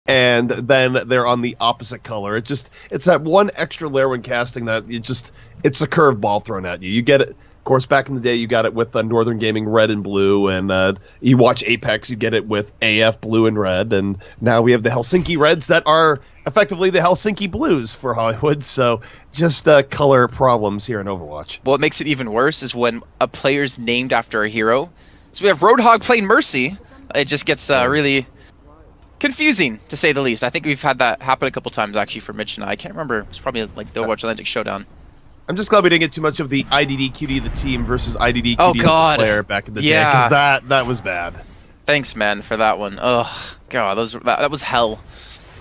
and then they're on the opposite color. It's that one extra layer when casting that it's a curveball thrown at you. You get it. Of course, back in the day, you got it with Northern Gaming red and blue, and you watch Apex, you get it with AF blue and red, and now we have the Helsinki Reds that are effectively the Helsinki Blues for Hollywood, so just color problems here in Overwatch. What makes it even worse is when a player's named after a hero. So we have Roadhog playing Mercy. It just gets really confusing, to say the least. I think we've had that happen a couple times, actually, for Mitch and I. Can't remember. It's probably like the Overwatch Atlantic Showdown. I'm just glad we didn't get too much of the IDD the team versus IDD the player back in the day, because that was bad. Thanks, man, for that one. Oh, God, that was hell.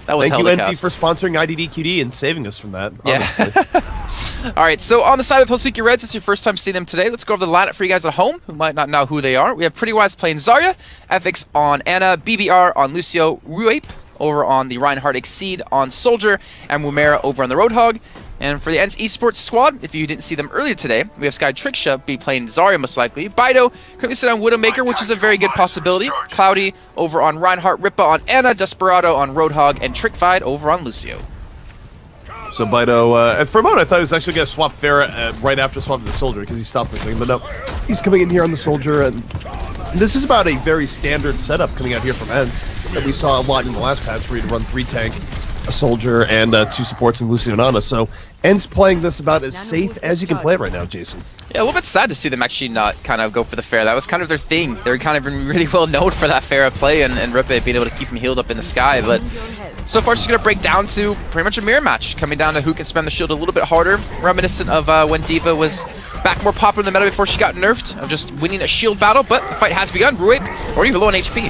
That was hell. Thank you, NP, for sponsoring IDD and saving us from that. Yeah. All right, so on the side of Helsinki Reds, it's your first time seeing them today. Let's go over the lineup for you guys at home who might not know who they are. We have Prettywise playing Zarya, FX on Anna, BBR on Lucio, Ruape over on the Reinhardt Exceed on Soldier, and Wumera over on the Roadhog. And for the ENCE Esports squad, if you didn't see them earlier today, we have Sky Tricksha be playing Zarya most likely. Bido currently sit on Widowmaker, which is a very good possibility. Cloudy over on Reinhardt, Rippa on Anna, Desperado on Roadhog, and Trickfied over on Lucio. So Bido, for a moment I thought he was actually going to swap Pharah right after swapping the Soldier, because he stopped for a second, but no. He's coming in here on the Soldier, and this is about a very standard setup coming out here from ENCE that we saw a lot in the last patch, where you'd run 3 tank, a Soldier, and 2 supports in Lucio and Ana. So ENCE playing this about as safe as you can play it right now, Jason. Yeah, a little bit sad to see them actually not kind of go for the Pharah. That was kind of their thing. They were kind of been really well known for that Pharah play, and Rippa being able to keep him healed up in the sky. But so far, she's going to break down to pretty much a mirror match, coming down to who can spend the shield a little bit harder, reminiscent of when D.Va was back more popular in the meta before she got nerfed, of just winning a shield battle. But the fight has begun. Ruape already low on HP.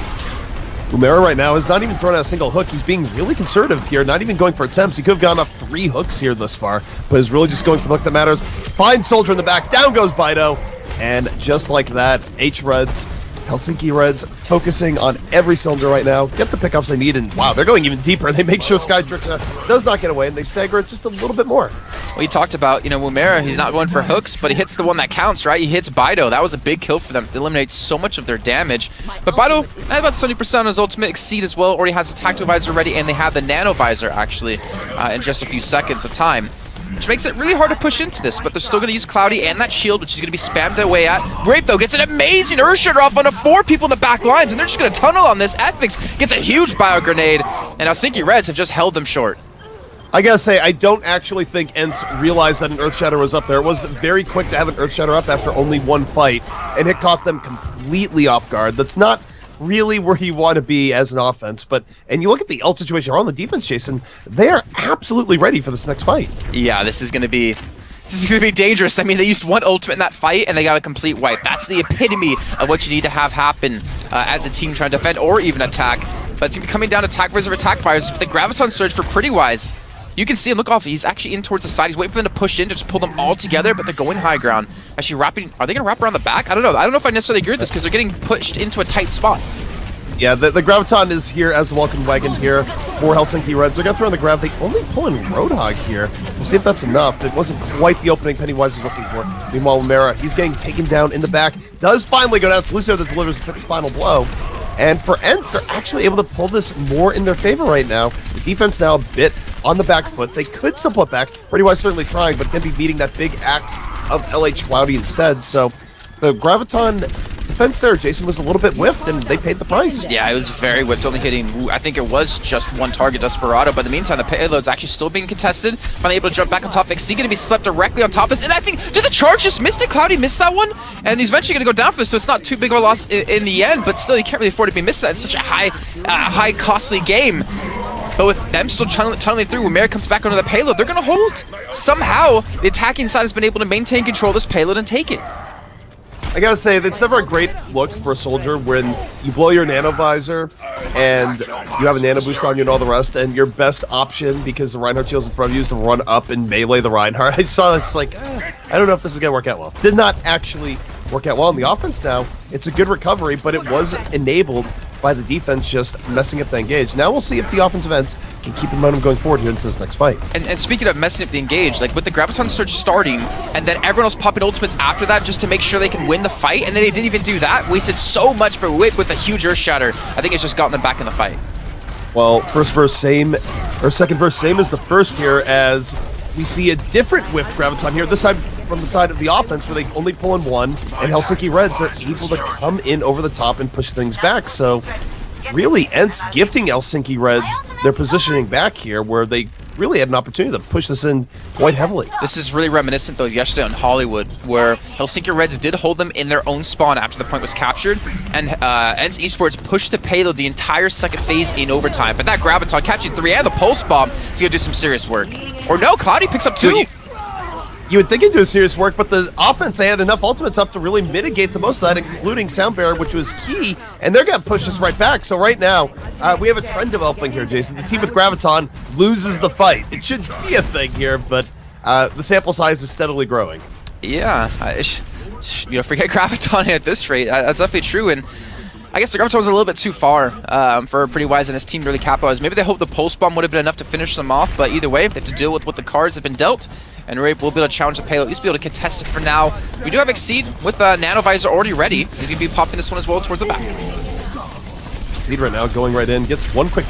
Wumera right now is not even throwing out a single hook. He's being really conservative here, not even going for attempts. He could have gone off 3 hooks here thus far, but is really just going for the hook that matters. Finds Soldier in the back, down goes Bido, and just like that, H-Reds, Helsinki Reds, focusing on every cylinder right now, get the pickups they need, and wow, they're going even deeper. They make sure Sky Tricksha does not get away, and they stagger it just a little bit more. Well, you talked about, Wumera, he's not going for hooks, but he hits the one that counts, right? He hits Bido. That was a big kill for them. It eliminates so much of their damage. But Bido had about 70% on his ultimate Exceed as well, already has the Tactical Visor ready, and they have the Nano Visor, actually, in just a few seconds of time, which makes it really hard to push into this, but they're still going to use Cloudy and that shield, which is going to be spammed away at. Grape, though, gets an amazing Earthshatter off onto 4 people in the back lines, and they're just going to tunnel on this. Epix gets a huge Bio Grenade, and Helsinki Reds have just held them short. I gotta say, I don't actually think ENCE realized that an Earthshatter was up there. It was very quick to have an Earthshatter up after only 1 fight, and it caught them completely off guard. That's not really where you want to be as an offense, and you look at the ult situation on the defense, Jason, they are absolutely ready for this next fight. Yeah, this is going to be dangerous. I mean, they used 1 ultimate in that fight, and they got a complete wipe. That's the epitome of what you need to have happen as a team trying to defend or even attack. But it's going to be coming down to attack versus attack fires with the Graviton Surge for Prettywise. You can see him look off. He's actually in towards the side. He's waiting for them to push in to just pull them all together, but they're going high ground. Actually wrapping. Are they going to wrap around the back? I don't know. I don't know if I necessarily agree with this because they're getting pushed into a tight spot. Yeah, the Graviton is here as the welcome wagon here for Helsinki Reds. They're going to throw in the Grav. They only pull in Roadhog here. We'll see if that's enough. It wasn't quite the opening Pennywise was looking for. Meanwhile, Wumera, he's getting taken down in the back. Does finally go down to Lucio that delivers the final blow. And for ENCE, they're actually able to pull this more in their favor right now. The defense now a bit on the back foot. They could still put back. Prettywise certainly trying, but going to be beating that big axe of LH Cloudy instead. So the Graviton defense there, Jason, was a little bit whiffed, and they paid the price. Yeah, it was very whiffed, only hitting, I think it was just 1 target, Desperado, but in the meantime, the payload's actually still being contested. Finally able to jump back on top. XC going to be slept directly on top of this, and I think, did the charge just miss it? Cloudy missed that one, and he's eventually going to go down for this, so it's not too big of a loss in the end, but still, you can't really afford to be missed that. It's such a high costly game. But with them still tunneling through, when Mary comes back onto the payload, they're going to hold. Somehow, the attacking side has been able to maintain control of this payload and take it. I gotta say, it's never a great look for a Soldier when you blow your Nano Visor and you have a Nano Boost on you and all the rest, and your best option, because the Reinhardt shield's in front of you, is to run up and melee the Reinhardt. I saw this like, I don't know if this is gonna work out well. Did not actually work out well on the offense now. It's a good recovery, but it was enabled by the defense just messing up the engage. Now we'll see if the offensive ends can keep the momentum going forward here into this next fight. And speaking of messing up the engage, like with the Graviton Surge starting, and then everyone else popping ultimates after that just to make sure they can win the fight, and then they didn't even do that, wasted so much for Whip with a huge Earth Shatter. I think it's just gotten them back in the fight. Well, first verse same, or second verse same as the first here, as we see a different whiffed Graviton here. This time from the side of the offense, where they only pull in one, and Helsinki Reds are able to come in over the top and push things back. So, really, ENCE gifting Helsinki Reds their positioning back here, where they really had an opportunity to push this in quite heavily. This is really reminiscent, though, of yesterday on Hollywood, where Helsinki Reds did hold them in their own spawn after the point was captured, and ENCE Esports pushed the payload the entire second phase in overtime. But that Graviton catching 3 and the Pulse Bomb is going to do some serious work. Or no, Cloudy picks up 2. You would think he'd do serious work, but the offense, they had enough ultimates up to really mitigate the most of that, including Sound Barrier, which was key, and they're going to push us right back. So right now, we have a trend developing here, Jason. The team with Graviton loses the fight. It should be a thing here, but the sample size is steadily growing. Yeah, forget Graviton at this rate. That's definitely true, and I guess the Graviton was a little bit too far for Pretty Wise and his team to really capitalize. Maybe they hoped the Pulse Bomb would have been enough to finish them off, but either way, they have to deal with what the cards have been dealt, and Rape will be able to challenge the payload, at least be able to contest it for now. We do have Exceed with Nanovisor already ready. He's going to be popping this one as well towards the back. Exceed right now going right in, gets one quick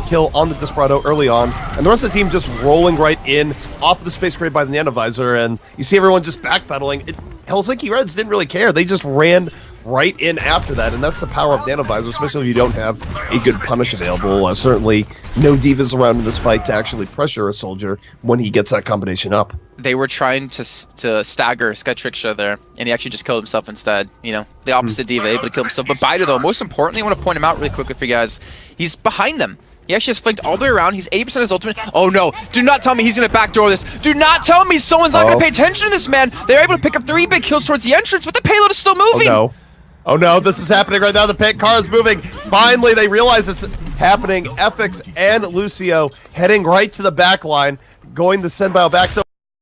kill on the Desperado early on, and the rest of the team just rolling right in off of the space created by the Nanovisor, and you see everyone just backpedaling. Helsinki Reds didn't really care. They just ran right in after that, and that's the power of Nanovisor, especially if you don't have a good punish available. Certainly no divas around in this fight to actually pressure a soldier when he gets that combination up. They were trying to stagger Skytricksha there, and he actually just killed himself instead. You know, the opposite diva, able to kill himself. But Biter, though, most importantly, I want to point him out really quickly for you guys. He's behind them. He actually has flanked all the way around. He's 80% his ultimate. Oh no, do not tell me he's going to backdoor this. Do not tell me someone's not going to pay attention to this, man. They're able to pick up 3 big kills towards the entrance, but the payload is still moving. Oh no. Oh no, this is happening right now. The pit car is moving. Finally, they realize it's happening. FX and Lucio heading right to the back line, going to send Bio back. So